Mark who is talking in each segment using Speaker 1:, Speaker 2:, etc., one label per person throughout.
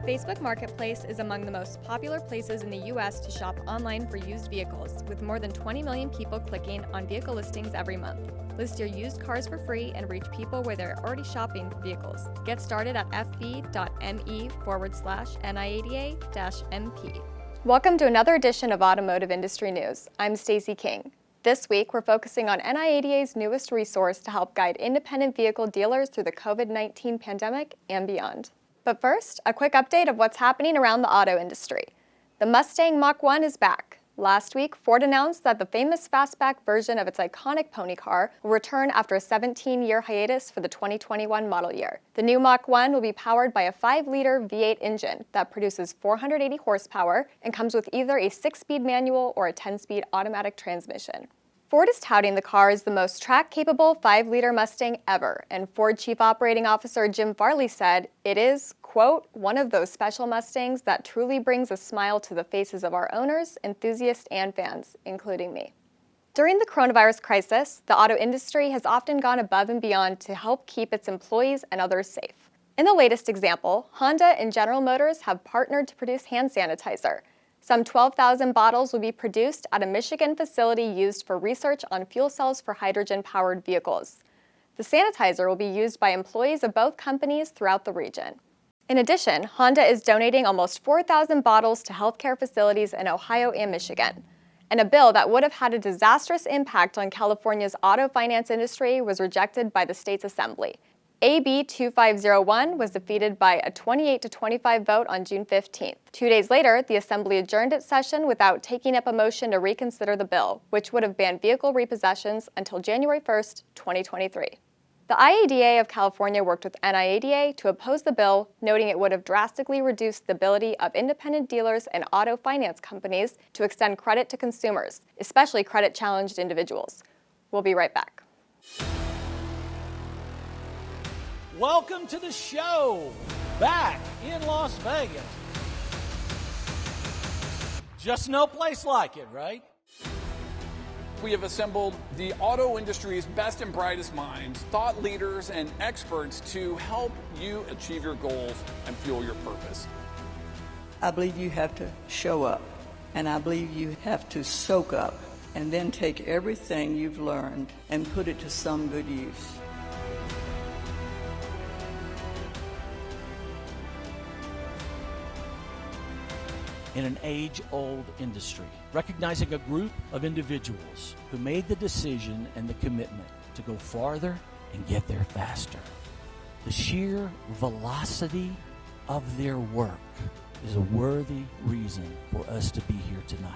Speaker 1: Facebook Marketplace is among the most popular places in the U.S. to shop online for used vehicles, with more than 20 million people clicking on vehicle listings every month. List your used cars for free and reach people where they're already shopping for vehicles. Get started at fb.me/NIADA-MP. Welcome to another edition of Automotive Industry News. I'm Stacey King. This week, we're focusing on NIADA's newest resource to help guide independent vehicle dealers through the COVID-19 pandemic and beyond. But first, a quick update of what's happening around the auto industry. The Mustang Mach 1 is back. Last week, Ford announced that the famous fastback version of its iconic pony car will return after a 17-year hiatus for the 2021 model year. The new Mach 1 will be powered by a 5-liter V8 engine that produces 480 horsepower and comes with either a 6-speed manual or a 10-speed automatic transmission. Ford is touting the car as the most track-capable 5-liter Mustang ever, and Ford Chief Operating Officer Jim Farley said it is, quote, one of those special Mustangs that truly brings a smile to the faces of our owners, enthusiasts, and fans, including me. During the coronavirus crisis, the auto industry has often gone above and beyond to help keep its employees and others safe. In the latest example, Honda and General Motors have partnered to produce hand sanitizer. Some 12,000 bottles will be produced at a Michigan facility used for research on fuel cells for hydrogen-powered vehicles. The sanitizer will be used by employees of both companies throughout the region. In addition, Honda is donating almost 4,000 bottles to healthcare facilities in Ohio and Michigan. And a bill that would have had a disastrous impact on California's auto finance industry was rejected by the state's assembly. AB 2501 was defeated by a 28-25 vote on June 15th. 2 days later, the Assembly adjourned its session without taking up a motion to reconsider the bill, which would have banned vehicle repossessions until January 1st, 2023. The IADA of California worked with NIADA to oppose the bill, noting it would have drastically reduced the ability of independent dealers and auto finance companies to extend credit to consumers, especially credit-challenged individuals. We'll be right back.
Speaker 2: Welcome to the show, back in Las Vegas. Just no place like it, right?
Speaker 3: We have assembled the auto industry's best and brightest minds, thought leaders, and experts to help you achieve your goals and fuel your purpose.
Speaker 4: I believe you have to show up, and I believe you have to soak up, and then take everything you've learned and put it to some good use.
Speaker 2: In an age-old industry, recognizing a group of individuals who made the decision and the commitment to go farther and get there faster. The sheer velocity of their work is a worthy reason for us to be here tonight.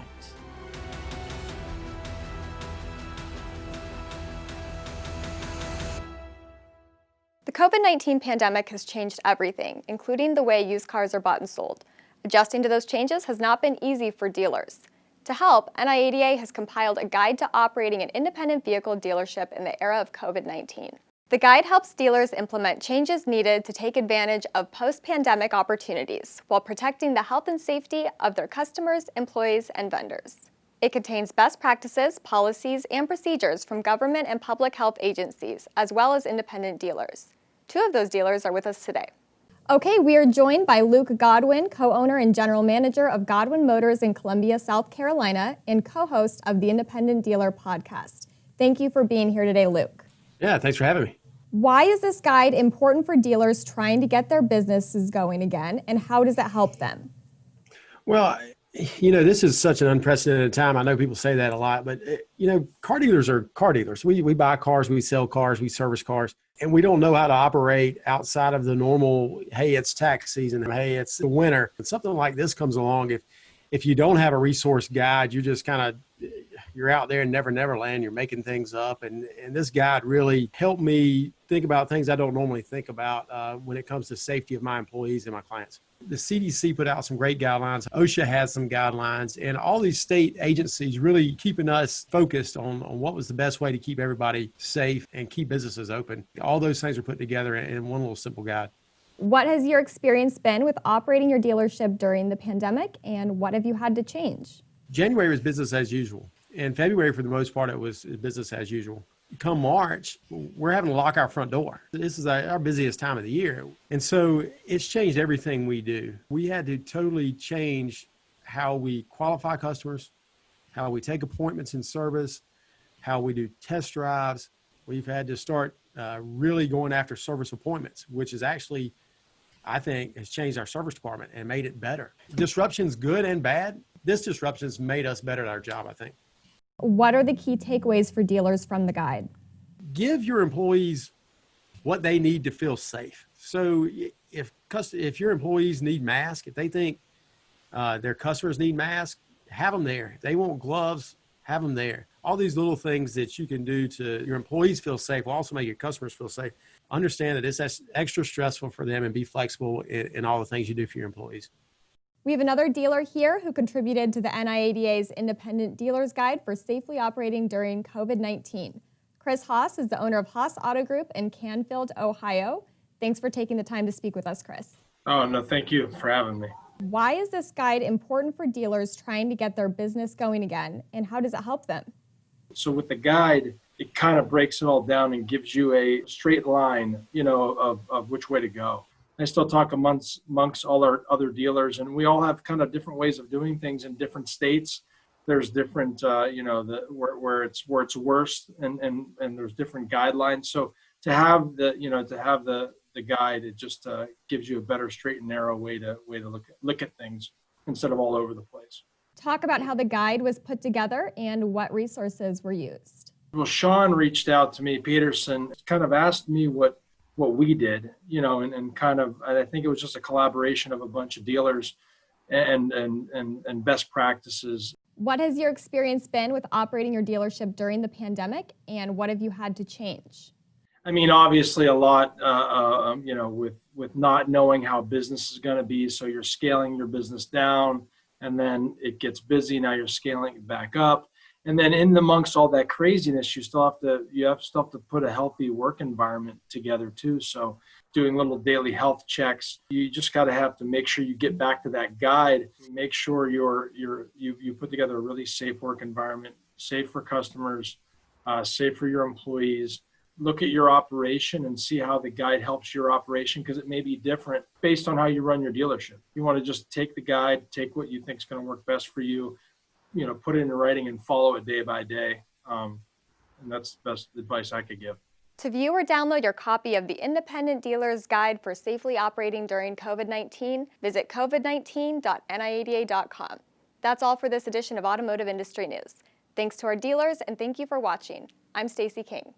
Speaker 1: The COVID-19 pandemic has changed everything, including the way used cars are bought and sold. Adjusting to those changes has not been easy for dealers. To help, NIADA has compiled a guide to operating an independent vehicle dealership in the era of COVID-19. The guide helps dealers implement changes needed to take advantage of post-pandemic opportunities while protecting the health and safety of their customers, employees, and vendors. It contains best practices, policies, and procedures from government and public health agencies, as well as independent dealers. 2 of those dealers are with us today. Okay, we are joined by Luke Godwin, co-owner and general manager of Godwin Motors in Columbia, South Carolina, and co-host of the Independent Dealer Podcast. Thank you for being here today, Luke.
Speaker 5: Yeah, thanks for having me.
Speaker 1: Why is this guide important for dealers trying to get their businesses going again, and how does it help them?
Speaker 5: Well, this is such an unprecedented time. I know people say that a lot, but car dealers are car dealers. We buy cars, we sell cars, we service cars, and we don't know how to operate outside of the normal, hey, it's tax season, hey, it's the winter. And something like this comes along. If you don't have a resource guide, you're just you're out there in Never Land, you're making things up. And this guide really helped me think about things I don't normally think about when it comes to safety of my employees and my clients. The CDC put out some great guidelines. OSHA has some guidelines, and all these state agencies really keeping us focused on what was the best way to keep everybody safe and keep businesses open. All those things are put together in one little simple guide.
Speaker 1: What has your experience been with operating your dealership during the pandemic, and what have you had to change?
Speaker 5: January was business as usual. In February, for the most part, it was business as usual. come March, we're having to lock our front door. This is our busiest time of the year. And so it's changed everything we do. We had to totally change how we qualify customers, how we take appointments in service, how we do test drives. We've had to start really going after service appointments, which is actually, I think, has changed our service department and made it better. Disruption's good and bad. This disruption's made us better at our job, I think.
Speaker 1: What are the key takeaways for dealers from the guide?
Speaker 5: Give your employees what they need to feel safe. So if your employees need masks, if they think their customers need masks, have them there. If they want gloves, have them there. All these little things that you can do to your employees feel safe will also make your customers feel safe. Understand that it's extra stressful for them, and be flexible in all the things you do for your employees.
Speaker 1: We have another dealer here who contributed to the NIADA's Independent Dealer's Guide for safely operating during COVID-19. Chris Haus is the owner of Haus Auto Group in Canfield, Ohio. Thanks for taking the time to speak with us, Chris.
Speaker 6: Oh, no, thank you for having me.
Speaker 1: Why is this guide important for dealers trying to get their business going again, and how does it help them?
Speaker 6: So with the guide, it kind of breaks it all down and gives you a straight line, of which way to go. I still talk amongst all our other dealers, and we all have kind of different ways of doing things in different states. There's different, where it's worse, and there's different guidelines. So to have the guide, it just gives you a better straight and narrow way to look at things instead of all over the place.
Speaker 1: Talk about how the guide was put together and what resources were used.
Speaker 6: Well, Sean reached out to me, Peterson, kind of asked me what we did, and kind of, I think it was just a collaboration of a bunch of dealers and best practices.
Speaker 1: What has your experience been with operating your dealership during the pandemic, and what have you had to change?
Speaker 6: I mean, obviously a lot, with not knowing how business is going to be. So you're scaling your business down, and then it gets busy. Now you're scaling it back up. And then in amongst all that craziness, you still have to put a healthy work environment together too. So doing little daily health checks, you just got to have to make sure you get back to that guide, make sure you put together a really safe work environment, safe for customers, safe for your employees. Look at your operation and see how the guide helps your operation, because it may be different based on how you run your dealership. You want to just take the guide, take what you think is going to work best for you, put it in writing and follow it day by day. And that's the best advice I could give.
Speaker 1: To view or download your copy of the Independent Dealer's Guide for safely operating during COVID-19, visit covid19.niada.com. That's all for this edition of Automotive Industry News. Thanks to our dealers, and thank you for watching. I'm Stacy King.